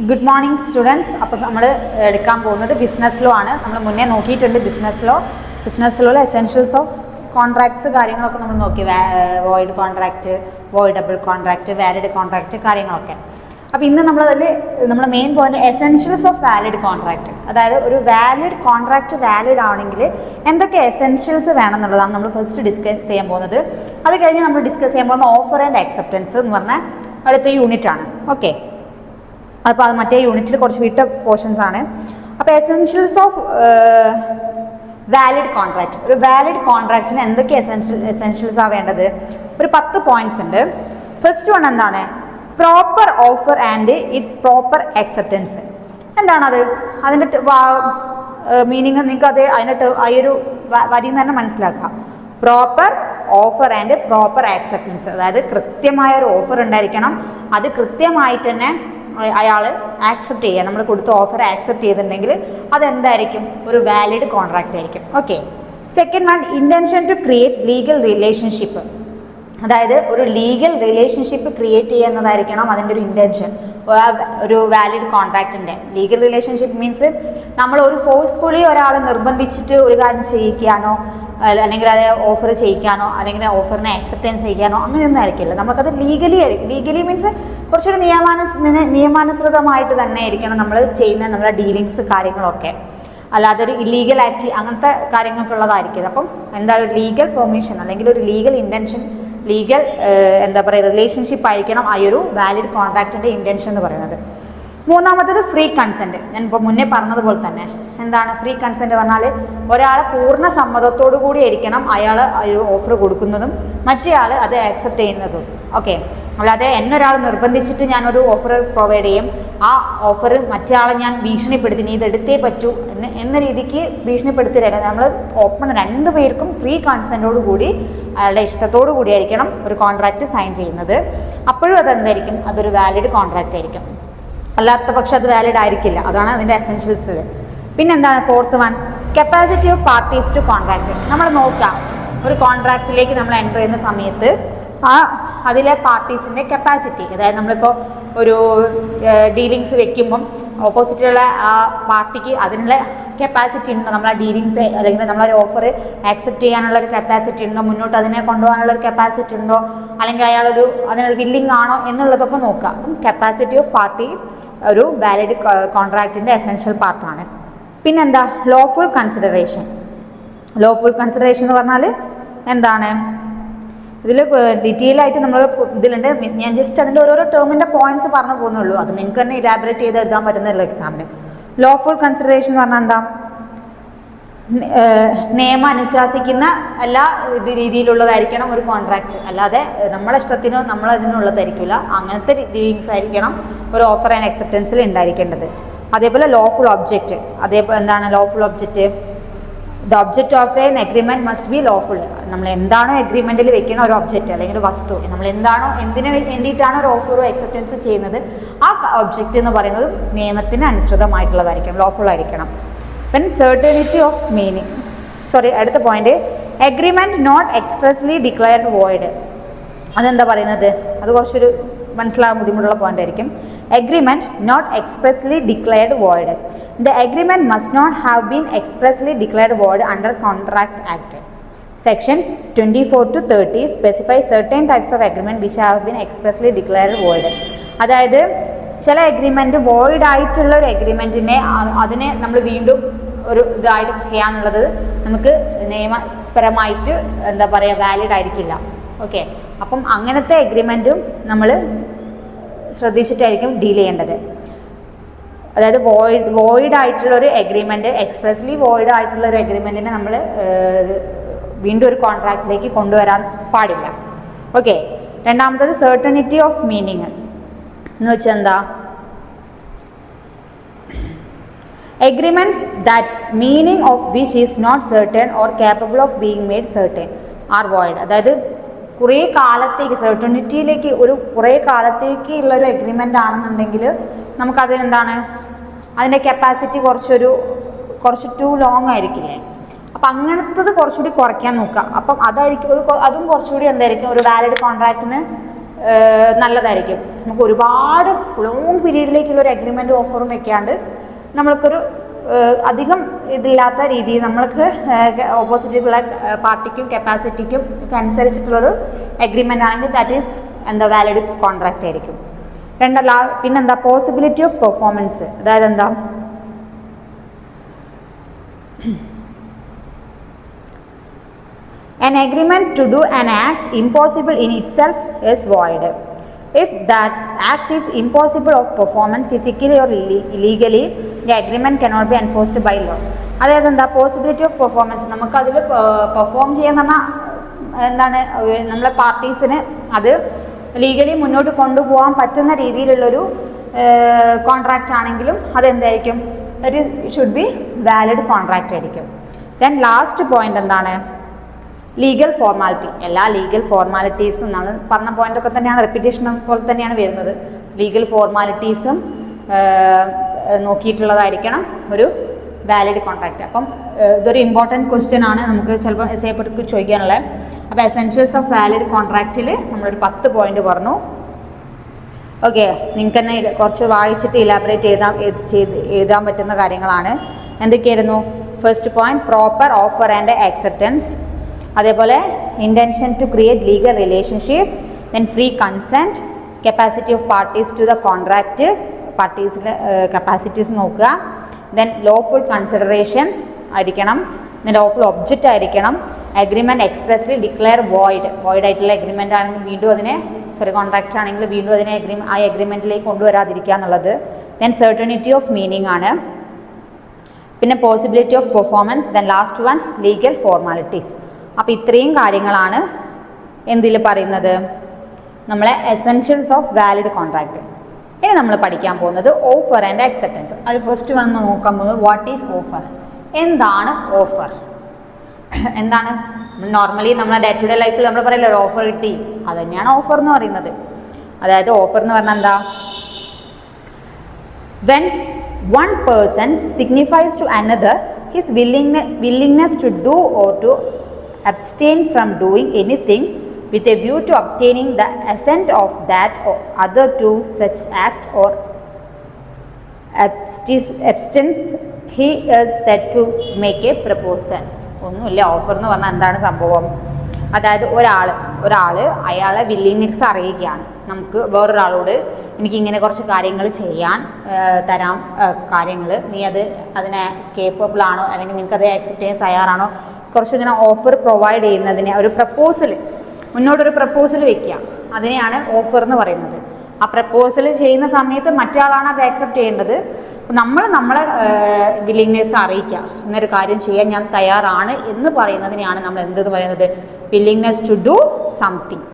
Good morning students. അപ്പോൾ നമ്മൾ എടുക്കാൻ പോകുന്നത് ബിസിനസ് ലോ ആണ്. നമ്മൾ മുന്നേ നോക്കിയിട്ടുണ്ട് ബിസിനസ് ലോയിലെ എസെൻഷ്യൽസ് ഓഫ് കോൺട്രാക്ട്സ് കാര്യങ്ങളൊക്കെ നമ്മൾ നോക്കി. Void contract, voidable contract, valid contract കാര്യങ്ങളൊക്കെ. അപ്പോൾ ഇന്ന് നമ്മൾ main point essentials of valid contract. അതായത് ഒരു വാലിഡ് കോൺട്രാക്റ്റ് വാലിഡ് ആണെങ്കിൽ എന്തൊക്കെ എസെൻഷ്യൽസ് വേണം എന്നുള്ളതാണ് നമ്മൾ ഫസ്റ്റ് ഡിസ്കസ് ചെയ്യാൻ പോകുന്നത്. അത് കഴിഞ്ഞ് നമ്മൾ ഡിസ്കസ് ചെയ്യാൻ പോകുന്ന ഓഫർ ആൻഡ് അക്സെപ്റ്റൻസ് എന്ന് പറഞ്ഞാൽ അടുത്ത യൂണിറ്റ് ആണ്. ഓക്കെ, അപ്പോൾ അത് മറ്റേ യൂണിറ്റിൽ കുറച്ച് വിട്ട പോർഷൻസ് ആണ്. അപ്പോൾ എസെൻഷ്യൽസ് ഓഫ് വാലിഡ് കോൺട്രാക്റ്റ്. ഒരു വാലിഡ് കോൺട്രാക്റ്റിന് എന്തൊക്കെ എസെൻഷ്യൽസ് ആണ് വേണ്ടത്? ഒരു 10 പോയിന്റ്സ് ഉണ്ട്. ഫസ്റ്റ് വൺ എന്താണ്? Proper offer and it's proper acceptance. എന്താണത്? അതിൻ്റെ മീനിങ് നിങ്ങൾക്ക് അതിൻ്റെ ഈ ഒരു വരിയിൽ നിന്ന് തന്നെ മനസ്സിലാക്കാം. Proper offer and proper acceptance. അതായത് കൃത്യമായ ഒരു ഓഫർ ഉണ്ടായിരിക്കണം, അത് കൃത്യമായിട്ട് തന്നെ അയാൾ ആക്സെപ്റ്റ് ചെയ്യുക. നമ്മൾ കൊടുത്ത ഓഫർ ആക്സെപ്റ്റ് ചെയ്തിട്ടുണ്ടെങ്കിൽ അതെന്തായിരിക്കും? ഒരു വാലിഡ് കോൺട്രാക്റ്റ് ആയിരിക്കും. Okay. Second one, intention to create legal relationship. അതായത് ഒരു ലീഗൽ റിലേഷൻഷിപ്പ് ക്രിയേറ്റ് ചെയ്യുക എന്നതായിരിക്കണം അതിൻ്റെ ഒരു ഇൻറ്റൻഷൻ. ഒരു വാലിഡ് കോൺട്രാക്റ്റിൻ്റെ ലീഗൽ റിലേഷൻഷിപ്പ് മീൻസ് നമ്മൾ ഒരു ഫോഴ്സ്ഫുള്ളി ഒരാളെ നിർബന്ധിച്ചിട്ട് ഒരു കാര്യം ചെയ്യിക്കാനോ അല്ലെങ്കിൽ അത് ഓഫർ ചെയ്യിക്കാനോ അല്ലെങ്കിൽ ഓഫറിനെ അക്സെപ്റ്റൻസ് ചെയ്യാനോ അങ്ങനെയൊന്നും ആയിരിക്കില്ല. നമുക്കത് ലീഗലി മീൻസ് കുറച്ചൊരു നിയമാനുസൃതമായിട്ട് തന്നെ ആയിരിക്കണം നമ്മൾ ചെയ്യുന്ന നമ്മുടെ ഡീലിങ്സ് കാര്യങ്ങളൊക്കെ. അല്ലാതെ ഒരു ഇല്ലീഗൽ ആക്ട് അങ്ങനത്തെ കാര്യങ്ങൾക്കുള്ളതായിരിക്കും. അപ്പം എന്താ ഒരു ലീഗൽ പെർമിഷൻ അല്ലെങ്കിൽ ഒരു ലീഗൽ ഇൻറ്റൻഷൻ, ലീഗൽ എന്താ പറയുക റിലേഷൻഷിപ്പ് ആയിരിക്കണം ആ ഒരു വാലിഡ് കോൺട്രാക്റ്റിൻ്റെ ഇൻറ്റൻഷൻ എന്ന് പറയുന്നത്. മൂന്നാമത്തേത് ഫ്രീ കൺസെൻറ്റ്. ഞാൻ ഇപ്പോൾ മുന്നേ പറഞ്ഞതുപോലെ തന്നെ എന്താണ് ഫ്രീ കൺസെൻറ്റ് പറഞ്ഞാൽ ഒരാളെ പൂർണ്ണ സമ്മതത്തോടു കൂടി ആയിരിക്കണം അയാൾ ഒരു ഓഫർ കൊടുക്കുന്നതും മറ്റേയാൾ അത് ആക്സെപ്റ്റ് ചെയ്യുന്നതും. ഓക്കെ, അല്ലാതെ എന്നൊരാൾ നിർബന്ധിച്ചിട്ട് ഞാനൊരു ഓഫർ പ്രൊവൈഡ് ചെയ്യും, ആ ഓഫർ മറ്റേ ആളെ ഞാൻ ഭീഷണിപ്പെടുത്തി നീ ഇതെടുത്തേ പറ്റൂ എന്ന രീതിക്ക് ഭീഷണിപ്പെടുത്തില്ല. നമ്മൾ ഓപ്പൺ രണ്ടു പേർക്കും ഫ്രീ കൺസെൻറ്റോടു കൂടി അയാളുടെ ഇഷ്ടത്തോടു കൂടിയായിരിക്കണം ഒരു കോൺട്രാക്റ്റ് സൈൻ ചെയ്യുന്നത്. അപ്പോഴും അതെന്തായിരിക്കും? അതൊരു വാലിഡ് കോൺട്രാക്റ്റ് ആയിരിക്കും. അല്ലാത്ത പക്ഷെ അത് വാലിഡ് ആയിരിക്കില്ല. അതാണ് അതിൻ്റെ എസെൻഷ്യൽസ്. പിന്നെന്താണ് fourth one? Capacity of parties to contract. നമ്മൾ നോക്കാം ഒരു കോൺട്രാക്റ്റിലേക്ക് നമ്മൾ എൻ്റർ ചെയ്യുന്ന സമയത്ത് അതിലെ പാർട്ടീസിൻ്റെ കപ്പാസിറ്റി, അതായത് നമ്മളിപ്പോൾ ഒരു ഡീലിങ്സ് വെക്കുമ്പം ഓപ്പോസിറ്റിലുള്ള ആ പാർട്ടിക്ക് അതിനുള്ള കപ്പാസിറ്റി ഉണ്ടോ, നമ്മളെ ഡീലിങ്സ് അല്ലെങ്കിൽ നമ്മളൊരു ഓഫർ ആക്സെപ്റ്റ് ചെയ്യാനുള്ള ഒരു കപ്പാസിറ്റി ഉണ്ടോ, മുന്നോട്ട് അതിനെ കൊണ്ടുപോകാനുള്ള ഒരു കപ്പാസിറ്റി ഉണ്ടോ, അല്ലെങ്കിൽ അയാളൊരു അതിനൊരു വില്ലിംഗ് ആണോ എന്നുള്ളതൊക്കെ നോക്കാം. കപ്പാസിറ്റി ഓഫ് പാർട്ടി ഒരു വാലിഡ് കോൺട്രാക്റ്റിൻ്റെ എസെൻഷ്യൽ പാർട്ടാണ്. പിന്നെന്താ? Lawful consideration. ലോഫുൾ കൺസിഡറേഷൻ എന്ന് പറഞ്ഞാൽ എന്താണ്? ഇതിൽ ഡീറ്റെയിൽ ആയിട്ട് നമ്മൾ ഇതിലുണ്ട്. ഞാൻ ജസ്റ്റ് അതിൻ്റെ ഓരോരോ ടേമിൻ്റെ പോയിന്റ്സ് പറഞ്ഞു പോകുന്നുള്ളൂ. അത് നിങ്ങൾക്ക് തന്നെ ഇലാബറേറ്റ് ചെയ്ത് എഴുതാൻ പറ്റുന്നല്ലോ എക്സാമിന്. ലോഫുൾ കൺസിഡറേഷൻ എന്ന് പറഞ്ഞാൽ എന്താ? നിയമം അനുശാസിക്കുന്ന എല്ലാ രീതിയിലുള്ളതായിരിക്കണം ഒരു കോൺട്രാക്റ്റ്. അല്ലാതെ നമ്മളെ ഇഷ്ടത്തിനോ നമ്മളതിനുള്ളതായിരിക്കില്ല. അങ്ങനത്തെ ഡീലിങ്സ് ആയിരിക്കണം ഒരു ഓഫർ ആൻഡ് അക്സെപ്റ്റൻസിൽ ഉണ്ടായിരിക്കേണ്ടത്. അതേപോലെ ലോഫുൾ ഒബ്ജക്റ്റ്. അതേപോലെ എന്താണ് lawful object? The object of N agreement must be lawful. നമ്മൾ എന്താണോ എഗ്രിമെൻറ്റിൽ വെക്കുന്ന ഒരു ഒബ്ജക്റ്റ് അല്ലെങ്കിൽ ഒരു വസ്തു, നമ്മൾ എന്താണോ എന്തിനു വേണ്ടിയിട്ടാണ് ഒരു ഓഫറോ അക്സെപ്റ്റൻസ് ചെയ്യുന്നത്, ആ ഒബ്ജക്റ്റ് എന്ന് പറയുന്നത് നിയമത്തിന് അനുസൃതമായിട്ടുള്ളതായിരിക്കണം, ലോഫുൾ ആയിരിക്കണം. Then certainty of meaning. അടുത്ത point, agreement not expressly declared void. അതെന്താ പറയുന്നത്? അത് കുറച്ചൊരു മനസ്സിലാകാൻ ബുദ്ധിമുട്ടുള്ള പോയിന്റ് ആയിരിക്കും. Agreement not expressly declared void. The agreement must not have been expressly declared void under Contract Act. Section 24 to 30 specify certain types of agreement which have been expressly declared void. അതായത് ചില agreement void ആയിട്ടുള്ള ഒരു എഗ്രിമെൻറ്റിനെ അതിനെ നമ്മൾ വീണ്ടും ഒരു ഇതായിട്ട് ചെയ്യാനുള്ളത് നമുക്ക് നിയമപരമായിട്ട് എന്താ പറയുക വാലിഡ് ആയിരിക്കില്ല. ഓക്കെ, അപ്പം അങ്ങനത്തെ എഗ്രിമെൻറ്റും നമ്മൾ ശ്രദ്ധിച്ചിട്ടായിരിക്കും ഡീൽ ചെയ്യേണ്ടത്. അതായത് വോയിഡ് ആയിട്ടുള്ള ഒരു എഗ്രിമെൻറ്റ്, എക്സ്പ്രസ്ലി വോയിഡ് ആയിട്ടുള്ള ഒരു എഗ്രിമെൻറ്റിനെ നമ്മൾ വീണ്ടും ഒരു കോൺട്രാക്റ്റിലേക്ക് കൊണ്ടുവരാൻ പാടില്ല. ഓക്കെ. രണ്ടാമത്തത് സെർട്ടനിറ്റി ഓഫ് മീനിങ് എന്ന് വെച്ചാൽ എന്താ? Agreements that meaning of which is not certain or capable of being made certain are void. അതായത് കുറേ കാലത്തേക്ക് സെർട്ടനിറ്റിയിലേക്ക് കുറേ കാലത്തേക്ക് ഉള്ളൊരു എഗ്രിമെൻ്റ് ആണെന്നുണ്ടെങ്കിൽ നമുക്കതിനെന്താണ് അതിൻ്റെ കപ്പാസിറ്റി കുറച്ച് ടു ലോങ് ആയിരിക്കില്ലേ. അപ്പം അങ്ങനത്തത് കുറച്ചുകൂടി കുറയ്ക്കാൻ നോക്കുക. അപ്പം അതും കുറച്ചുകൂടി എന്തായിരിക്കും ഒരു വാലിഡ് കോൺട്രാക്റ്റിന് നല്ലതായിരിക്കും. നമുക്ക് ഒരുപാട് ലോങ് പീരീഡിലേക്കുള്ള ഒരു അഗ്രിമെൻറ്റ് ഓഫറും വെക്കാണ്ട് നമ്മൾക്കൊരു അധികം ഇതില്ലാത്ത രീതിയിൽ നമ്മൾക്ക് ഓപ്പോസിറ്റുള്ള പാർട്ടിക്കും കപ്പാസിറ്റിക്കും അനുസരിച്ചിട്ടുള്ളൊരു അഗ്രിമെൻ്റ് ആണെങ്കിൽ ദാറ്റ് ഈസ് എന്താ വാലിഡ് കോൺട്രാക്റ്റ് ആയിരിക്കും. പിന്നെന്താ പോസിബിലിറ്റി ഓഫ് പെർഫോമൻസ്, അതായത് എന്താ an agreement to do an act impossible in itself is void. If that act is impossible of performance physically or legally, the agreement cannot be enforced by law. അതായത് എന്താ possibility of performance, നമുക്കതിൽ perform ചെയ്യാന്ന് പറഞ്ഞാൽ എന്താണ്, നമ്മളെ പാർട്ടീസിന് അത് legally മുന്നോട്ട് കൊണ്ടുപോകാൻ പറ്റുന്ന രീതിയിലുള്ളൊരു കോൺട്രാക്റ്റ് ആണെങ്കിലും അതെന്തായിരിക്കും, it should be valid contract ആയിരിക്കും. ദെൻ ലാസ്റ്റ് പോയിന്റ് എന്താണ്, ലീഗൽ ഫോർമാലിറ്റി. എല്ലാ ലീഗൽ ഫോർമാലിറ്റീസും നമ്മൾ പറഞ്ഞ പോയിന്റൊക്കെ തന്നെയാണ്, റിപ്പീറ്റേഷൻ പോലെ തന്നെയാണ് വരുന്നത്. ലീഗൽ ഫോർമാലിറ്റീസും നോക്കിയിട്ടുള്ളതായിരിക്കണം ഒരു വാലിഡ് കോൺട്രാക്റ്റ്. അപ്പം ഇതൊരു ഇമ്പോർട്ടൻറ്റ് ക്വസ്റ്റ്യൻ ആണ്, നമുക്ക് ചിലപ്പോൾ എസ്സേ പേപ്പർക്ക് ചോദിക്കാനുള്ളത്. അപ്പോൾ എസെൻഷ്യൽസ് ഓഫ് വാലിഡ് കോൺട്രാക്റ്റിൽ നമ്മളൊരു 10 പോയിന്റ് പറഞ്ഞു. ഓക്കെ, നിങ്ങൾക്ക് തന്നെ കുറച്ച് വായിച്ചിട്ട് ഇലാബറേറ്റ് എഴുതാൻ പറ്റുന്ന കാര്യങ്ങളാണ്. എന്തൊക്കെയായിരുന്നു? First point proper offer and acceptance, അതേപോലെ intention to create legal relationship, then free consent, capacity of parties to the contract, പാർട്ടീസിൻ്റെ കപ്പാസിറ്റീസ് നോക്കുക, ദെൻ ലോഫുൾ കൺസിഡറേഷൻ ആയിരിക്കണം, ദെൻ ലോഫുൾ ഒബ്ജക്റ്റ് ആയിരിക്കണം, അഗ്രിമെൻറ്റ് എക്സ്പ്രസ്ലി ഡിക്ലെയർ വോയിഡ് ആയിട്ടുള്ള agreement ആണെങ്കിൽ വീണ്ടും അതിനെ contract ആണെങ്കിൽ വീണ്ടും അതിനെ ആ അഗ്രിമെൻറ്റിലേക്ക് കൊണ്ടുവരാതിരിക്കുക എന്നുള്ളത്. ദെൻ സെർട്ടനിറ്റി ഓഫ് മീനിങ് ആണ്, പിന്നെ possibility of performance, then last one legal formalities. അപ്പോൾ ഇത്രയും കാര്യങ്ങളാണ് എന്തിൽ പറയുന്നത്, നമ്മളെ എസെൻഷ്യൽസ് ഓഫ് വാലിഡ് കോൺട്രാക്റ്റ്. ഇനി നമ്മൾ പഠിക്കാൻ പോകുന്നത് ഓഫർ ആൻഡ് അക്സെപ്റ്റൻസ്. അത് ഫസ്റ്റ് വന്ന് നോക്കാൻ പോകുന്നത് വാട്ട് ഈസ് ഓഫർ, എന്താണ് ഓഫർ, എന്താണ്. നോർമലി നമ്മളെ ഡേ ടു ഡേ ലൈഫിൽ നമ്മൾ പറയില്ല ഒരു ഓഫർ കിട്ടി, അത് തന്നെയാണ് ഓഫർ എന്ന് പറയുന്നത്. അതായത് ഓഫർ എന്ന് പറഞ്ഞാൽ എന്താ, when one person signifies to another his willingness to do or to abstain from doing anything with a view to obtaining the assent of that or other to such act or abstains, he is said to make a proposal. ഒന്നുമില്ല, offer എന്ന് പറഞ്ഞാൽ എന്താണ് സംഭവം, അതായത് ഒരാൾ അയാളെ willingness അറിയിക്കുകയാണ്. നമുക്ക് വേറൊരാളോട് എനിക്കിങ്ങനെ കുറച്ച് കാര്യങ്ങൾ ചെയ്യാൻ തരാം, കാര്യങ്ങൾ നീ അതിനെ കേപ്പബിൾ ആണോ, അല്ലെങ്കിൽ നിനക്കത് ആക്സെപ്റ്റ് ചെയ്യാൻ തയ്യാറാണോ, കുറച്ചിങ്ങനെ ഓഫർ പ്രൊവൈഡ് ചെയ്യുന്നതിനെ ഒരു പ്രപ്പോസൽ, മുന്നോട്ടൊരു പ്രപ്പോസൽ വെക്കുക, അതിനെയാണ് ഓഫർ എന്ന് പറയുന്നത്. ആ പ്രപ്പോസൽ ചെയ്യുന്ന സമയത്ത് മറ്റാളാണ് അത് ആക്സെപ്റ്റ് ചെയ്യേണ്ടത്. നമ്മളെ വില്ലിങ്നെസ് അറിയിക്കുക, എന്നൊരു കാര്യം ചെയ്യാൻ ഞാൻ തയ്യാറാണ് എന്ന് പറയുന്നതിനെയാണ് നമ്മൾ എന്തെന്ന് പറയുന്നത്, വില്ലിങ്നെസ് ടു ഡു സംതിങ്.